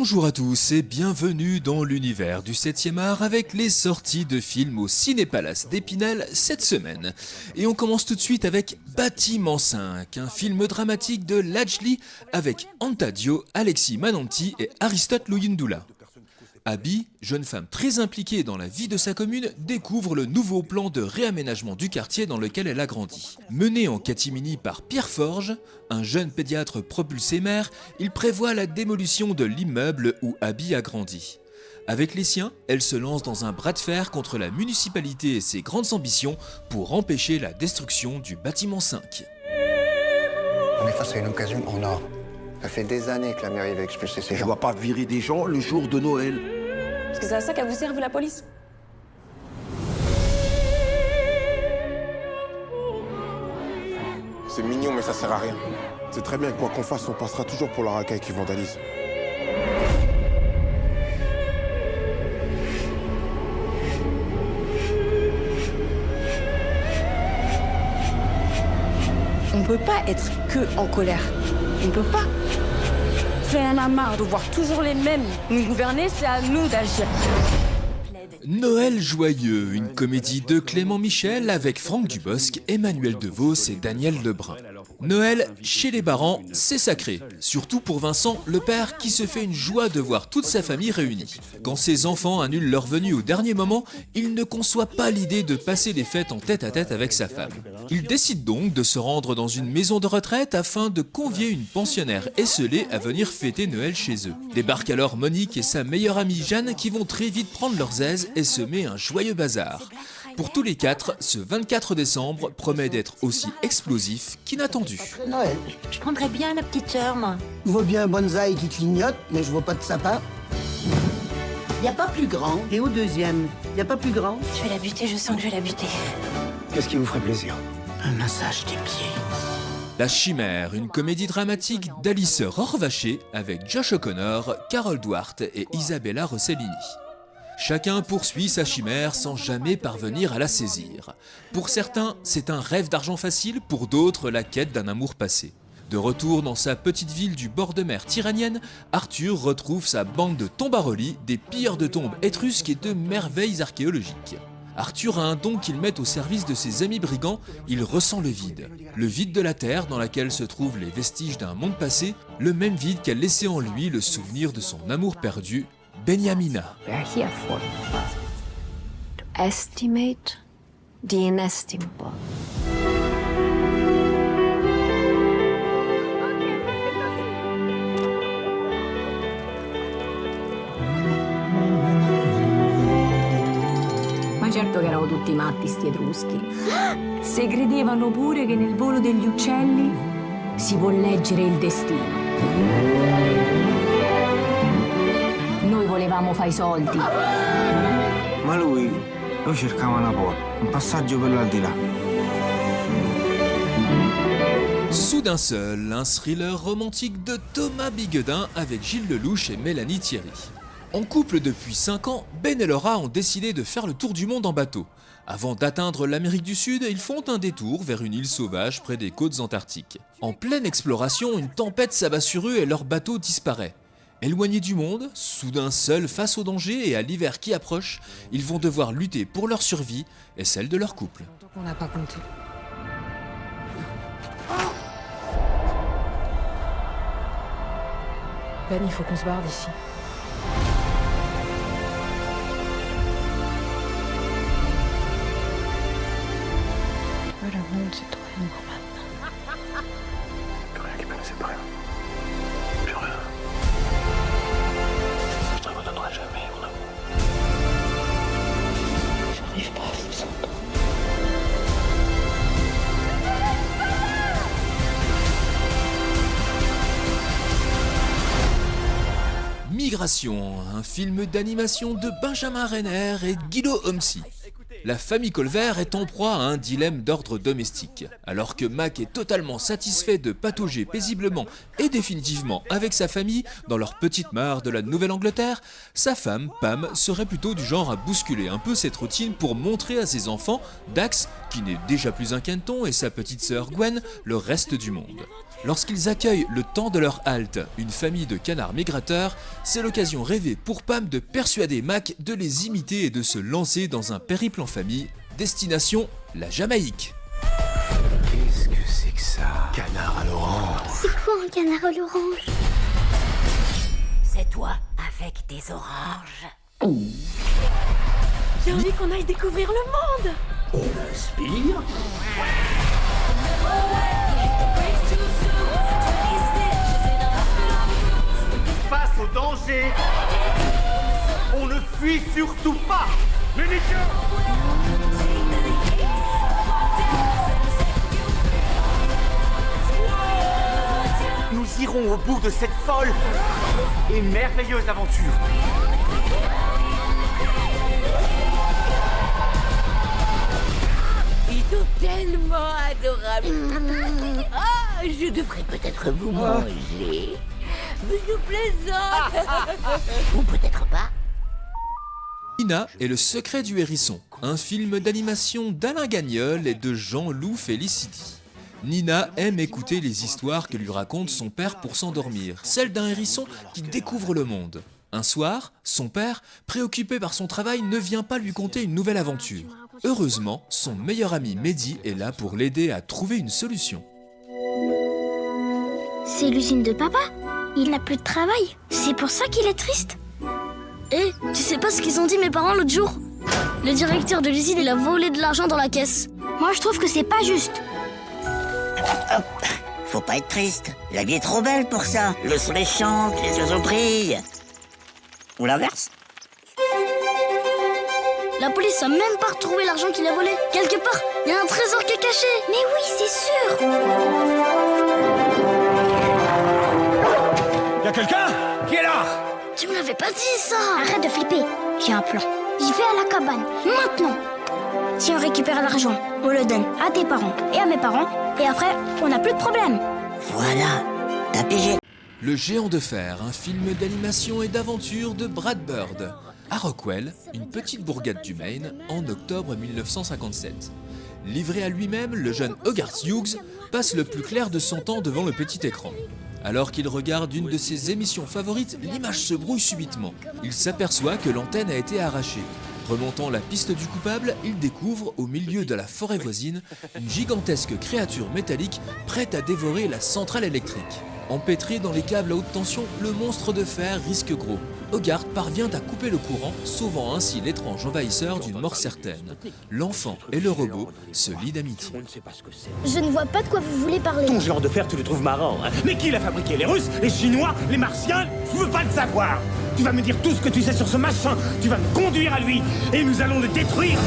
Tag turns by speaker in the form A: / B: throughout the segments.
A: Bonjour à tous et bienvenue dans l'univers du 7e art avec les sorties de films au Ciné-Palace d'Épinal cette semaine. Et on commence tout de suite avec Bâtiment 5, un film dramatique de Lajli avec Anta Diop, Alexis Mananti et Aristote Luyindula. Abby, jeune femme très impliquée dans la vie de sa commune, découvre le nouveau plan de réaménagement du quartier dans lequel elle a grandi. Mené en catimini par Pierre Forge, un jeune pédiatre propulsé maire, il prévoit la démolition de l'immeuble où Abby a grandi. Avec les siens, elle se lance dans un bras de fer contre la municipalité et ses grandes ambitions pour empêcher la destruction du bâtiment 5.
B: On est face à une occasion en or. Ça fait des années que la mairie veut expulser ces
C: Je
B: gens.
C: dois pas virer des gens le jour de Noël.
D: Parce que c'est à ça qu'elle vous serve, la police.
E: C'est mignon, mais ça sert à rien.
F: C'est très bien, quoi qu'on fasse, on passera toujours pour la racaille qui vandalise.
D: On peut pas être que en colère. On peut pas. J'en ai marre de voir toujours les mêmes nous gouverner, c'est à nous d'agir.
A: Noël joyeux, une comédie de Clément Michel avec Franck Dubosc, Emmanuel DeVos et Daniel Lebrun. Noël, chez les parents, c'est sacré. Surtout pour Vincent, le père, qui se fait une joie de voir toute sa famille réunie. Quand ses enfants annulent leur venue au dernier moment, il ne conçoit pas l'idée de passer les fêtes en tête-à-tête avec sa femme. Il décide donc de se rendre dans une maison de retraite afin de convier une pensionnaire esseulée à venir fêter Noël chez eux. Débarquent alors Monique et sa meilleure amie Jeanne qui vont très vite prendre leurs aises et semer un joyeux bazar. Pour tous les quatre, ce 24 décembre promet d'être aussi explosif qu'inattendu.
G: Noël.
H: Je prendrais bien la petite sœur, moi.
G: Je vois bien un bonsaï qui clignote, mais je vois pas de sapin. Y a pas plus grand. Et au deuxième, y a pas plus grand.
H: Je vais la buter, je sens que je vais la buter.
B: Qu'est-ce qui vous ferait plaisir?
G: Un massage des pieds.
A: La Chimère, une comédie dramatique d'Alice Rohrwacher avec Josh O'Connor, Carol Duarte et Isabella Rossellini. Chacun poursuit sa chimère sans jamais parvenir à la saisir. Pour certains, c'est un rêve d'argent facile, pour d'autres, la quête d'un amour passé. De retour dans sa petite ville du bord de mer tyrrhénienne, Arthur retrouve sa bande de tombaroli, des pilleurs de tombes étrusques et de merveilles archéologiques. Arthur a un don qu'il met au service de ses amis brigands, il ressent le vide de la terre dans laquelle se trouvent les vestiges d'un monde passé, le même vide qu'a laissé en lui le souvenir de son amour perdu, Benyamina.
H: We are here for to estimate the inestimable.
I: Ma certo che erano tutti matti sti etruschi. Se credevano pure che nel volo degli uccelli si può leggere il destino. Noi volevamo fare i soldi.
C: Ma lui cercava una porta, un passaggio per l'aldilà.
A: Soudain seul, un thriller romantique de Thomas Biguedin avec Gilles Lelouch et Mélanie Thierry. En couple depuis 5 ans, Ben et Laura ont décidé de faire le tour du monde en bateau. Avant d'atteindre l'Amérique du Sud, ils font un détour vers une île sauvage près des côtes antarctiques. En pleine exploration, une tempête s'abat sur eux et leur bateau disparaît. Éloignés du monde, soudain seuls face au danger et à l'hiver qui approche, ils vont devoir lutter pour leur survie et celle de leur couple.
D: On n'a pas compté. Ben, il faut qu'on se barre d'ici. Le monde, c'est trop énorme maintenant.
B: Plus rien qui peut nous séparer. Plus rien. Je te redonnerai jamais mon amour.
D: J'arrive pas à vivre sans toi.
A: Migration, un film d'animation de Benjamin Renner et Guido Homsi. La famille Colvert est en proie à un dilemme d'ordre domestique. Alors que Mac est totalement satisfait de patauger paisiblement et définitivement avec sa famille dans leur petite mare de la Nouvelle-Angleterre, sa femme, Pam, serait plutôt du genre à bousculer un peu cette routine pour montrer à ses enfants, Dax, qui n'est déjà plus un Kenton, et sa petite sœur Gwen, le reste du monde. Lorsqu'ils accueillent le temps de leur halte, une famille de canards migrateurs, c'est l'occasion rêvée pour Pam de persuader Mac de les imiter et de se lancer dans un périple en famille, destination la Jamaïque.
C: Qu'est-ce que c'est que ça?
F: Canard à l'orange.
E: C'est quoi un canard à l'orange?
J: C'est toi avec des oranges.
I: J'ai envie qu'on aille découvrir le monde.
C: Inspire.
K: Face au danger, on ne fuit surtout pas. Munitions! Nous irons au bout de cette folle et merveilleuse aventure.
J: Ils sont tellement adorables. Ah, je devrais peut-être vous manger. Mais je plaisante. Ou peut-être pas.
A: Nina et le secret du hérisson, un film d'animation d'Alain Gagnol et de Jean-Loup Félicity. Nina aime écouter les histoires que lui raconte son père pour s'endormir, celle d'un hérisson qui découvre le monde. Un soir, son père, préoccupé par son travail, ne vient pas lui conter une nouvelle aventure. Heureusement, son meilleur ami Mehdi est là pour l'aider à trouver une solution.
E: C'est l'usine de papa. Il n'a plus de travail. C'est pour ça qu'il est triste.
L: Eh, tu sais pas ce qu'ils ont dit mes parents l'autre jour? Le directeur de l'usine, il a volé de l'argent dans la caisse.
E: Moi, je trouve que c'est pas juste.
J: Hop. Faut pas être triste. La vie est trop belle pour ça. Le soleil chante, les oiseaux brillent. Ou l'inverse.
L: La police a même pas retrouvé l'argent qu'il a volé. Quelque part, il y a un trésor qui est caché.
E: Mais oui, c'est sûr.
K: Y'a quelqu'un? Qui est là?
L: Tu me l'avais pas dit ça.
E: Arrête de flipper. J'ai un plan. J'y vais à la cabane. Maintenant. Si on récupère l'argent, on le donne à tes parents et à mes parents. Et après, on n'a plus de problème.
J: Voilà. T'as pigé.
A: Le Géant de Fer, un film d'animation et d'aventure de Brad Bird. À Rockwell, une petite bourgade du Maine, en octobre 1957. Livré à lui-même, le jeune Hogarth Hughes passe le plus clair de son temps devant le petit écran. Alors qu'il regarde une de ses émissions favorites, l'image se brouille subitement. Il s'aperçoit que l'antenne a été arrachée. Remontant la piste du coupable, il découvre, au milieu de la forêt voisine, une gigantesque créature métallique prête à dévorer la centrale électrique. Empêtré dans les câbles à haute tension, le monstre de fer risque gros. Hogarth parvient à couper le courant, sauvant ainsi l'étrange envahisseur d'une mort certaine. L'enfant et le robot se lient d'amitié.
L: Je ne vois pas de quoi vous voulez parler.
K: Ton géant de fer, tu le trouves marrant, hein? Mais qui l'a fabriqué? Les Russes? Les Chinois? Les Martiens? Je veux pas le savoir. Tu vas me dire tout ce que tu sais sur ce machin. Tu vas me conduire à lui et nous allons le détruire.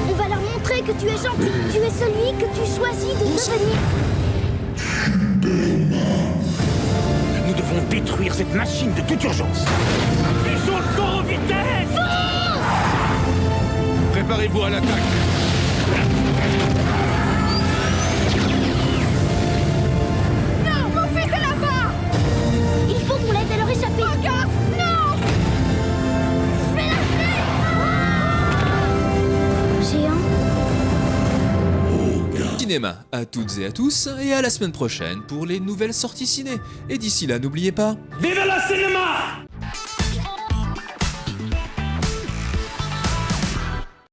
L: On va leur montrer que tu es gentil. Tu es celui que tu choisis de devenir.
K: Nous devons détruire cette machine de toute urgence. Poussons le corps en vitesse! Préparez-vous à l'attaque.
L: Non, mon fils est là-bas!
E: Il faut qu'on l'aide à leur échapper.
L: Regarde! Non! Je vais lâcher!
E: Géant.
A: Cinéma à toutes et à tous, et à la semaine prochaine pour les nouvelles sorties ciné. Et d'ici là, n'oubliez pas...
K: Vive le cinéma!